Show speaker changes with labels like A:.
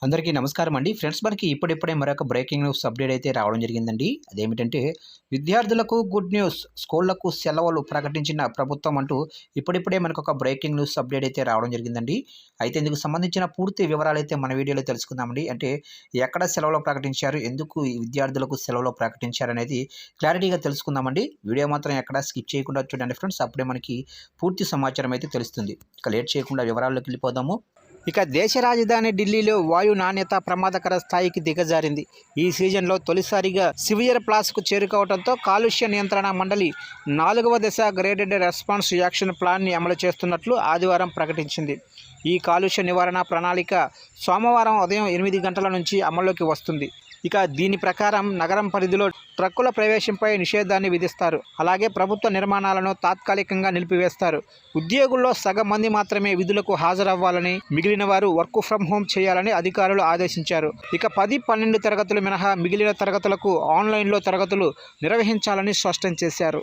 A: అందరికీ నమస్కారం అండి. ఫ్రెండ్స్, మనకి ఇప్పుడిప్పుడే మరొక బ్రేకింగ్ న్యూస్ అప్డేట్ అయితే రావడం జరిగిందండి. అదేమిటంటే విద్యార్థులకు గుడ్ న్యూస్, స్కూళ్లకు సెలవులు ప్రకటించిన ప్రభుత్వం అంటూ ఇప్పుడిప్పుడే మనకొక బ్రేకింగ్ న్యూస్ అప్డేట్ అయితే రావడం జరిగిందండి. అయితే ఇందుకు సంబంధించిన పూర్తి వివరాలైతే మన వీడియోలో తెలుసుకుందామండి. అంటే ఎక్కడ సెలవులు ప్రకటించారు, ఎందుకు ఈ విద్యార్థులకు సెలవులు ప్రకటించారనేది క్లారిటీగా తెలుసుకుందామండి. వీడియో మాత్రం ఎక్కడా స్కిప్ చేయకుండా చూడండి ఫ్రెండ్స్. అప్పుడే మనకి పూర్తి సమాచారం అయితే తెలుస్తుంది. ఇక లేట్ చేయకుండా వివరాల్లోకి వెళ్ళిపోదాము. ఇక దేశ రాజధాని ఢిల్లీలో వాయు నాణ్యత ప్రమాదకర స్థాయికి దిగజారింది. ఈ సీజన్లో తొలిసారిగా సివియర్ ప్లాస్కు చేరుకోవడంతో కాలుష్య నియంత్రణ మండలి 4వ దశ గ్రేడెడ్ రెస్పాన్స్ యాక్షన్ ప్లాన్ని అమలు చేస్తున్నట్లు ఆదివారం ప్రకటించింది. ఈ కాలుష్య నివారణ ప్రణాళిక సోమవారం ఉదయం 8 గంటల నుంచి అమల్లోకి వస్తుంది. ఇక దీని ప్రకారం నగరం పరిధిలో ట్రక్కుల ప్రవేశంపై నిషేధాన్ని విధిస్తారు. అలాగే ప్రభుత్వ నిర్మాణాలను తాత్కాలికంగా నిలిపివేస్తారు. ఉద్యోగుల్లో సగం మంది మాత్రమే విధులకు హాజరవ్వాలని, మిగిలిన వారు వర్క్ ఫ్రం హోమ్ చేయాలని అధికారులు ఆదేశించారు. ఇక 10, 12 తరగతులు మినహా మిగిలిన తరగతులకు ఆన్లైన్లో తరగతులు నిర్వహించాలని స్పష్టం చేశారు.